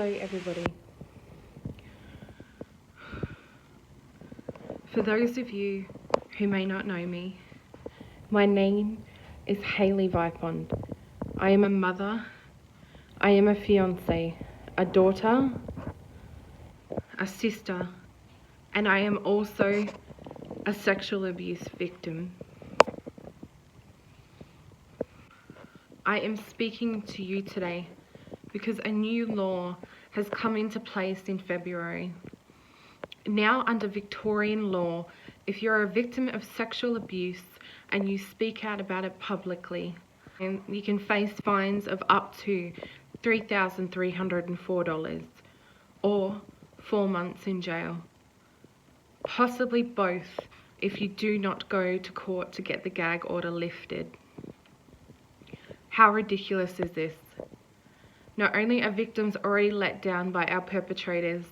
Hello everybody. For those of you who may not know me, my name is Hayley Vipond. I am a mother, I am a fiance, a daughter, a sister, and I am also a sexual abuse victim. I am speaking to you today because a new law has come into place in February. Now, under Victorian law, if you're a victim of sexual abuse and you speak out about it publicly, you can face fines of up to $3,304 or 4 months in jail. Possibly both if you do not go to court to get the gag order lifted. How ridiculous is this? Not only are victims already let down by our perpetrators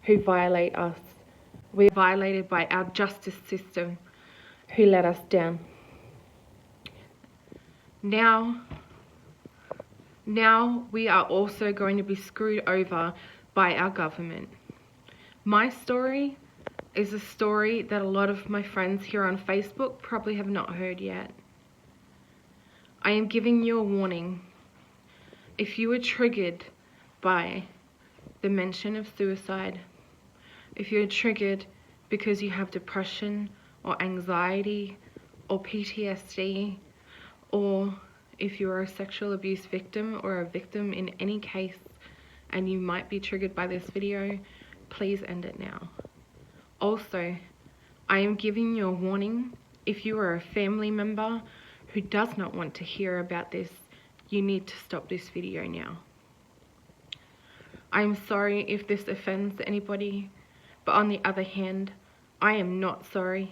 who violate us, we are violated by our justice system who let us down. Now we are also going to be screwed over by our government. My story is a story that a lot of my friends here on Facebook probably have not heard yet. I am giving you a warning. If you are triggered by the mention of suicide, if you're triggered because you have depression or anxiety or PTSD, or if you're a sexual abuse victim or a victim in any case and you might be triggered by this video, please end it now. Also, I am giving you a warning. If you are a family member who does not want to hear about this, you need to stop this video now. I am sorry if this offends anybody, but on the other hand, I am not sorry.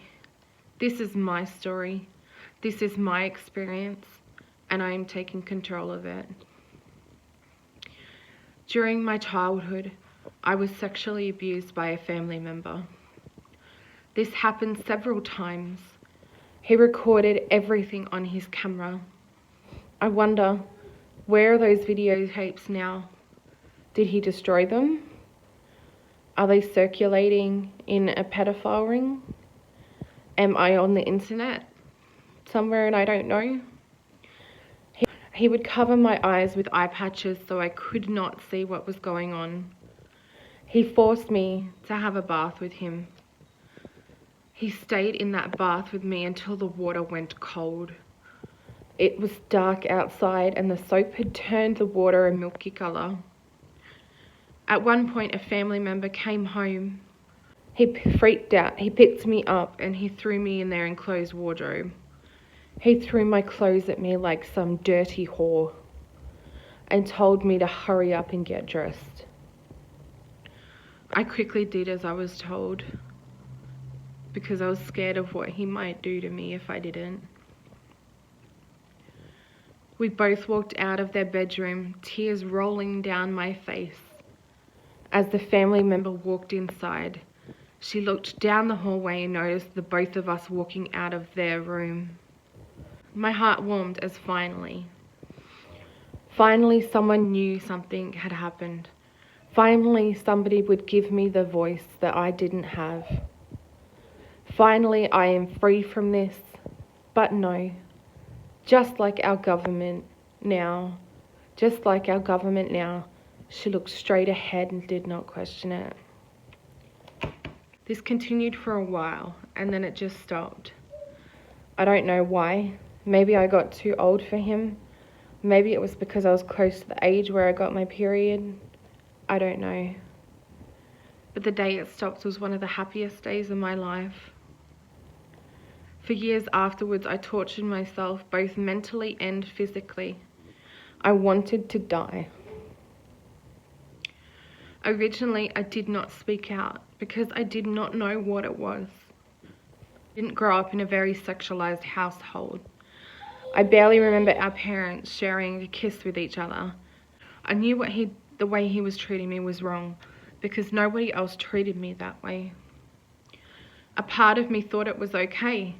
This is my story. This is my experience, and I am taking control of it. During my childhood, I was sexually abused by a family member. This happened several times. He recorded everything on his camera. I wonder, where are those videotapes now? Did he destroy them? Are they circulating in a pedophile ring? Am I on the internet somewhere and I don't know? He would cover my eyes with eye patches so I could not see what was going on. He forced me to have a bath with him. He stayed in that bath with me until the water went cold. It was dark outside and the soap had turned the water a milky colour. At one point, a family member came home. He freaked out. He picked me up and he threw me in their enclosed wardrobe. He threw my clothes at me like some dirty whore and told me to hurry up and get dressed. I quickly did as I was told because I was scared of what he might do to me if I didn't. We both walked out of their bedroom, tears rolling down my face. As the family member walked inside, she looked down the hallway and noticed the both of us walking out of their room. My heart warmed as finally someone knew something had happened. Finally, somebody would give me the voice that I didn't have. Finally, I am free from this. But no, just like our government now, she looked straight ahead and did not question it. This continued for a while and then it just stopped. I don't know why. Maybe I got too old for him. Maybe it was because I was close to the age where I got my period. I don't know. But the day it stopped was one of the happiest days of my life. For years afterwards, I tortured myself both mentally and physically. I wanted to die. Originally, I did not speak out because I did not know what it was. I didn't grow up in a very sexualized household. I barely remember our parents sharing a kiss with each other. I knew the way he was treating me was wrong because nobody else treated me that way. A part of me thought it was okay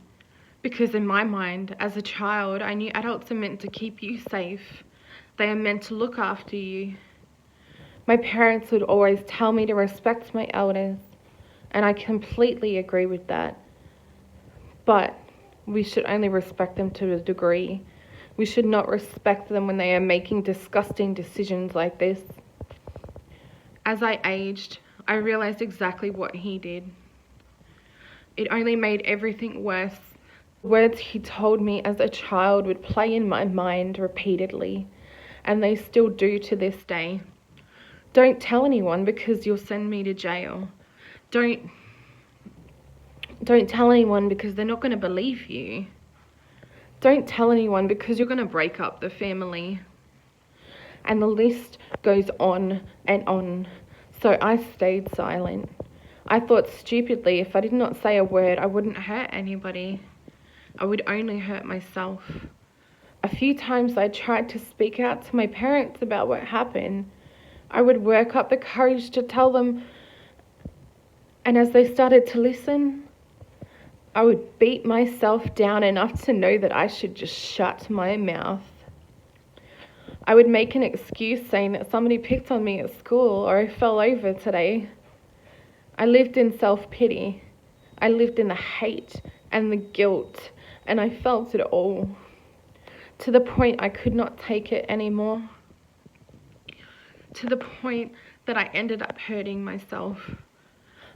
because in my mind, as a child, I knew adults are meant to keep you safe. They are meant to look after you. My parents would always tell me to respect my elders, and I completely agree with that. But we should only respect them to a degree. We should not respect them when they are making disgusting decisions like this. As I aged, I realized exactly what he did. It only made everything worse. The words he told me as a child would play in my mind repeatedly, and they still do to this day. Don't tell anyone because you'll send me to jail. Don't tell anyone because they're not going to believe you. Don't tell anyone because you're going to break up the family. And the list goes on and on. So I stayed silent. I thought stupidly if I did not say a word, I wouldn't hurt anybody. I would only hurt myself. A few times I tried to speak out to my parents about what happened. I would work up the courage to tell them, and as they started to listen, I would beat myself down enough to know that I should just shut my mouth. I would make an excuse saying that somebody picked on me at school or I fell over today. I lived in self-pity. I lived in the hate and the guilt, and I felt it all, to the point I could not take it anymore. To the point that I ended up hurting myself.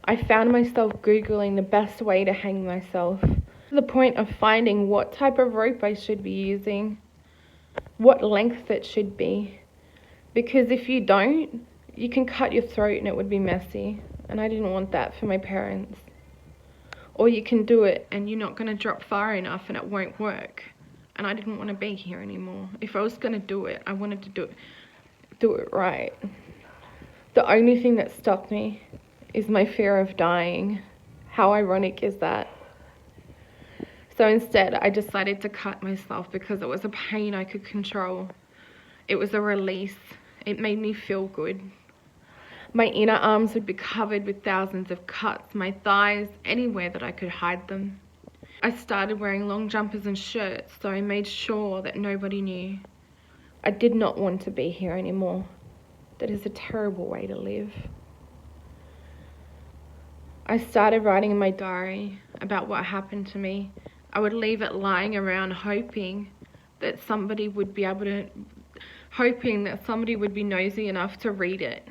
I found myself Googling the best way to hang myself, to the point of finding what type of rope I should be using, what length it should be. Because if you don't, you can cut your throat and it would be messy. And I didn't want that for my parents. Or you can do it and you're not going to drop far enough and it won't work. And I didn't want to be here anymore. If I was going to do it, I wanted to do it right. The only thing that stopped me is my fear of dying. How ironic is that? So instead, I decided to cut myself because it was a pain I could control. It was a release. It made me feel good. My inner arms would be covered with thousands of cuts, my thighs, anywhere that I could hide them. I started wearing long jumpers and shirts, so I made sure that nobody knew. I did not want to be here anymore. That is a terrible way to live. I started writing in my diary about what happened to me. I would leave it lying around hoping that somebody would be nosy enough to read it.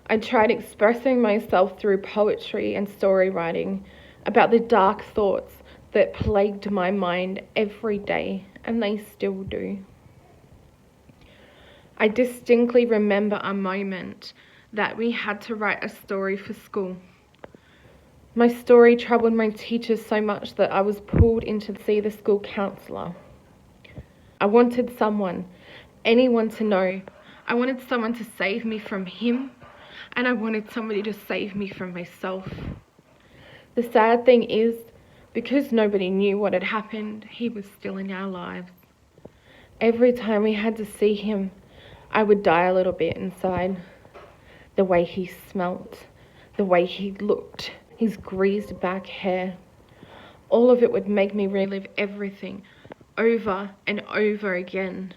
I tried expressing myself through poetry and story writing about the dark thoughts that plagued my mind every day, and they still do. I distinctly remember a moment that we had to write a story for school. My story troubled my teachers so much that I was pulled in to see the school counsellor. I wanted anyone to know. I wanted someone to save me from him, and I wanted somebody to save me from myself. The sad thing is, because nobody knew what had happened, he was still in our lives. Every time we had to see him, I would die a little bit inside. The way he smelt, the way he looked, his greased back hair. All of it would make me relive everything over and over again.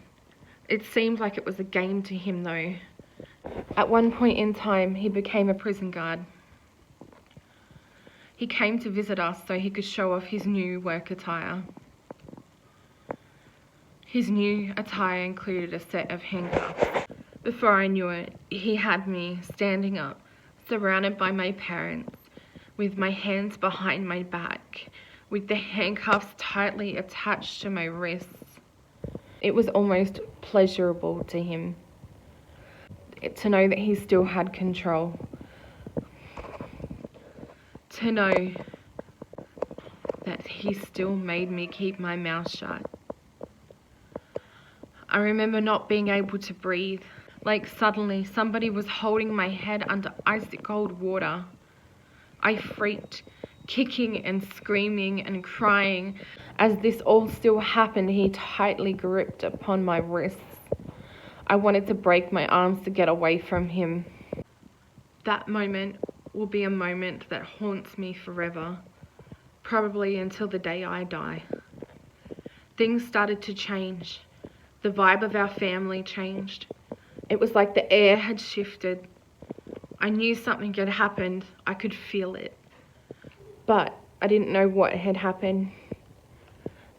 It seemed like it was a game to him though. At one point in time, he became a prison guard. He came to visit us so he could show off his new work attire. His new attire included a set of handcuffs. Before I knew it, he had me standing up, surrounded by my parents, with my hands behind my back, with the handcuffs tightly attached to my wrists. It was almost pleasurable to him to know that he still had control. To know that he still made me keep my mouth shut. I remember not being able to breathe, like suddenly somebody was holding my head under icy cold water. I freaked, kicking and screaming and crying. As this all still happened, he tightly gripped upon my wrists. I wanted to break my arms to get away from him. That moment will be a moment that haunts me forever, probably until the day I die. Things started to change. The vibe of our family changed. It was like the air had shifted. I knew something had happened. I could feel it. But I didn't know what had happened.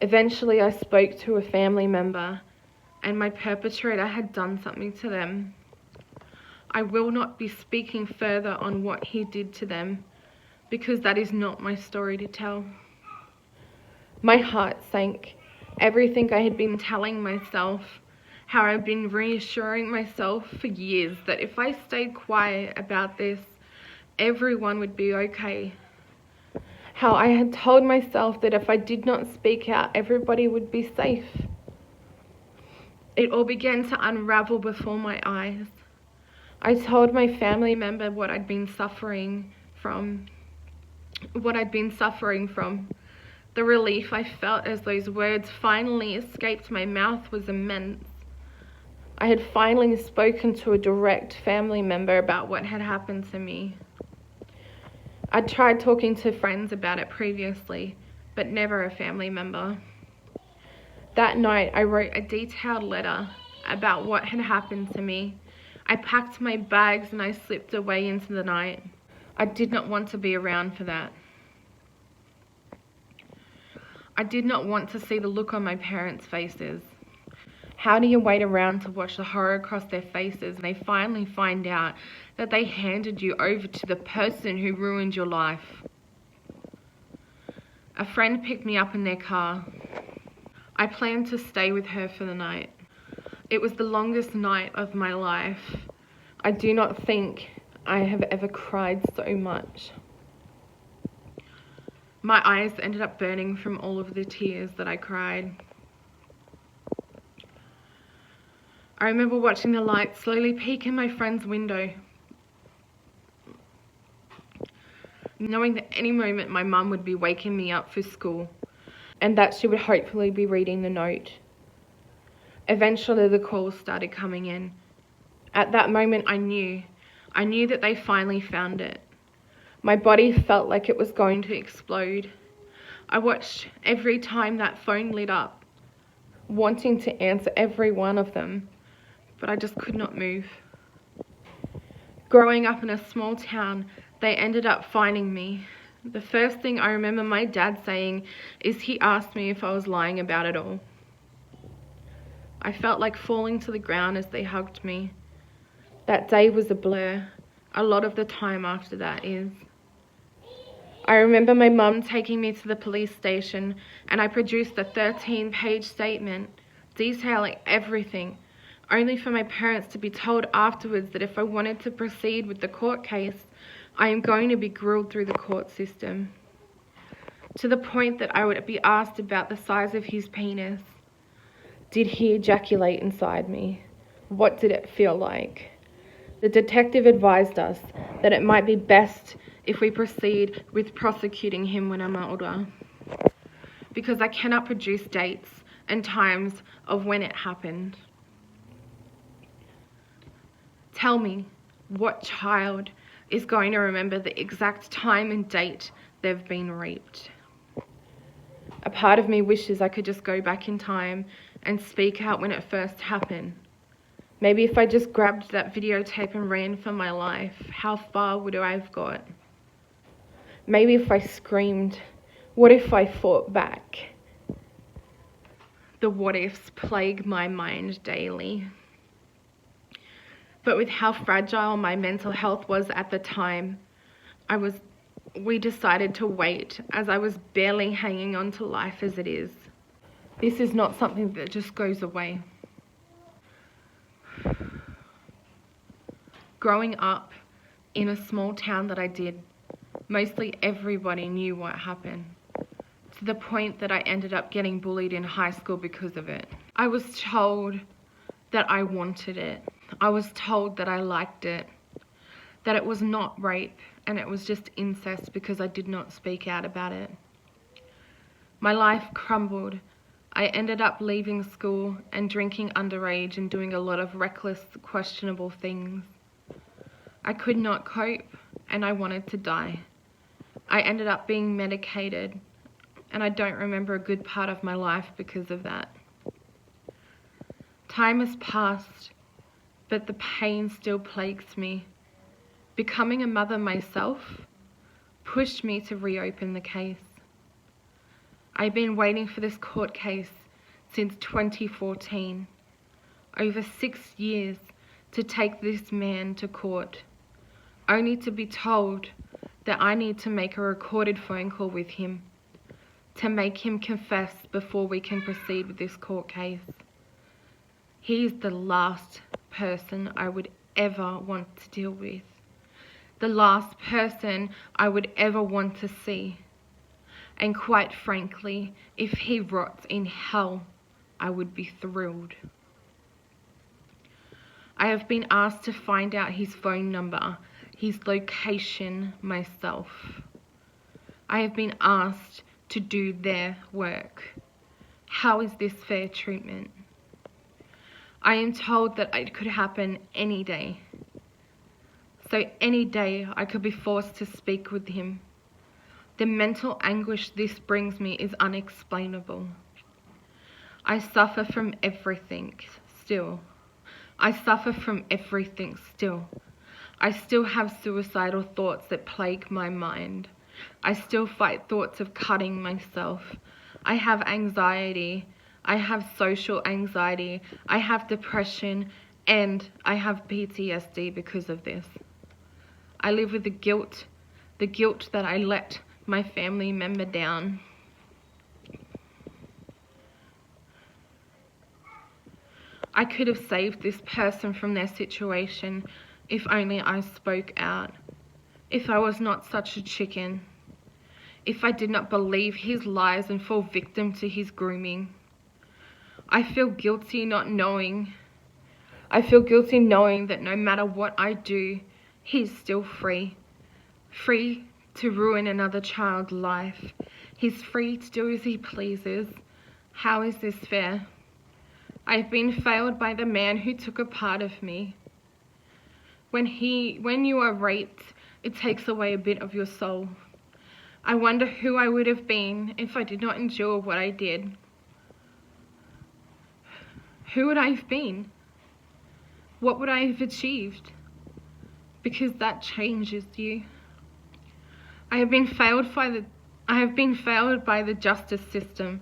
Eventually, I spoke to a family member, and my perpetrator had done something to them. I will not be speaking further on what he did to them, because that is not my story to tell. My heart sank. Everything I had been telling myself, how I'd been reassuring myself for years that if I stayed quiet about this, everyone would be okay. How I had told myself that if I did not speak out, everybody would be safe. It all began to unravel before my eyes. I told my family member what I'd been suffering from. The relief I felt as those words finally escaped my mouth was immense. I had finally spoken to a direct family member about what had happened to me. I'd tried talking to friends about it previously, but never a family member. That night, I wrote a detailed letter about what had happened to me. I packed my bags and I slipped away into the night. I did not want to be around for that. I did not want to see the look on my parents' faces. How do you wait around to watch the horror across their faces and they finally find out that they handed you over to the person who ruined your life? A friend picked me up in their car. I planned to stay with her for the night. It was the longest night of my life. I do not think I have ever cried so much. My eyes ended up burning from all of the tears that I cried. I remember watching the light slowly peek in my friend's window, knowing that any moment my mum would be waking me up for school and that she would hopefully be reading the note. Eventually the calls started coming in. At that moment I knew that they finally found it. My body felt like it was going to explode. I watched every time that phone lit up, wanting to answer every one of them, but I just could not move. Growing up in a small town, they ended up finding me. The first thing I remember my dad saying is he asked me if I was lying about it all. I felt like falling to the ground as they hugged me. That day was a blur. A lot of the time after that is. I remember my mum taking me to the police station and I produced a 13-page statement detailing everything, only for my parents to be told afterwards that if I wanted to proceed with the court case, I am going to be grilled through the court system. To the point that I would be asked about the size of his penis. Did he ejaculate inside me? What did it feel like? The detective advised us that it might be best if we proceed with prosecuting him when I'm older, because I cannot produce dates and times of when it happened. Tell me, what child is going to remember the exact time and date they've been raped? A part of me wishes I could just go back in time and speak out when it first happened. Maybe if I just grabbed that videotape and ran for my life, how far would I have got? Maybe if I screamed, what if I fought back? The what ifs plague my mind daily. But with how fragile my mental health was at the time, we decided to wait, as I was barely hanging on to life as it is. This is not something that just goes away. Growing up in a small town that I did, mostly everybody knew what happened, to the point that I ended up getting bullied in high school because of it. I was told that I wanted it. I was told that I liked it, that it was not rape and it was just incest because I did not speak out about it. My life crumbled. I ended up leaving school and drinking underage and doing a lot of reckless, questionable things. I could not cope and I wanted to die. I ended up being medicated and I don't remember a good part of my life because of that. Time has passed but the pain still plagues me. Becoming a mother myself pushed me to reopen the case. I've been waiting for this court case since 2014, over 6 years to take this man to court, only to be told that I need to make a recorded phone call with him to make him confess before we can proceed with this court case. He is the last person I would ever want to deal with, the last person I would ever want to see. And quite frankly, if he rots in hell, I would be thrilled. I have been asked to find out his phone number, his location myself. I have been asked to do their work. How is this fair treatment? I am told that it could happen any day. So any day I could be forced to speak with him. The mental anguish this brings me is unexplainable. I suffer from everything still. I suffer from everything still. I still have suicidal thoughts that plague my mind. I still fight thoughts of cutting myself. I have anxiety. I have social anxiety. I have depression, and I have PTSD because of this. I live with the guilt that I let my family member down. I could have saved this person from their situation if only I spoke out, if I was not such a chicken, if I did not believe his lies and fall victim to his grooming. I feel guilty knowing that no matter what I do, he's still free. Free to ruin another child's life. He's free to do as he pleases. How is this fair? I've been failed by the man who took a part of me. When you are raped, it takes away a bit of your soul. I wonder who I would have been if I did not endure what I did. Who would I have been? What would I have achieved? Because that changes you. I have been failed by the justice system.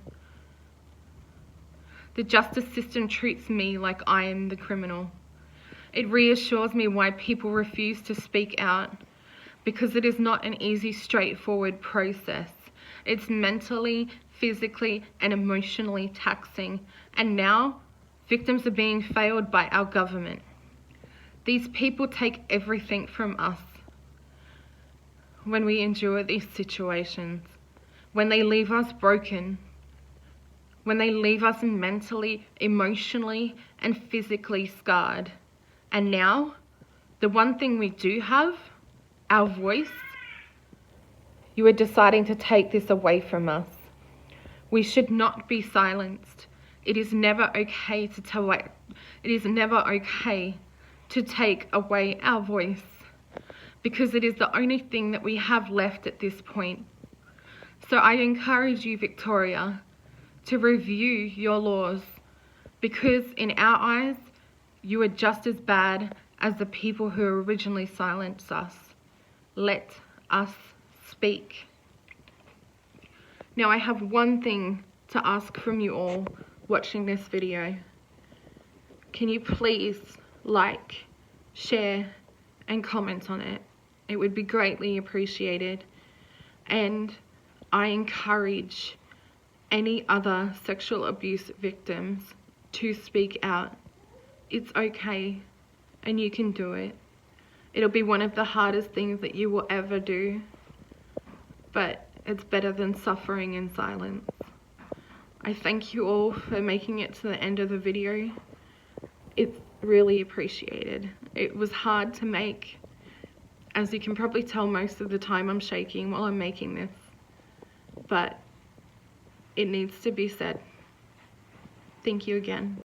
The justice system treats me like I am the criminal. It reassures me why people refuse to speak out, because it is not an easy, straightforward process. It's mentally, physically, and emotionally taxing. And now, victims are being failed by our government. These people take everything from us when we endure these situations, when they leave us broken, when they leave us mentally, emotionally, and physically scarred. And now, the one thing we do have, our voice, you are deciding to take this away from us. We should not be silenced. It is never okay to take away our voice, because it is the only thing that we have left at this point. So I encourage you, Victoria, to review your laws, because in our eyes, you are just as bad as the people who originally silenced us. Let us speak. Now I have one thing to ask from you all watching this video. Can you please like, share, and comment on it? It would be greatly appreciated. And I encourage any other sexual abuse victims to speak out. It's okay, and you can do it. It'll be one of the hardest things that you will ever do, but it's better than suffering in silence. I thank you all for making it to the end of the video. It's really appreciated. It was hard to make. As you can probably tell, most of the time I'm shaking while I'm making this, but it needs to be said. Thank you again.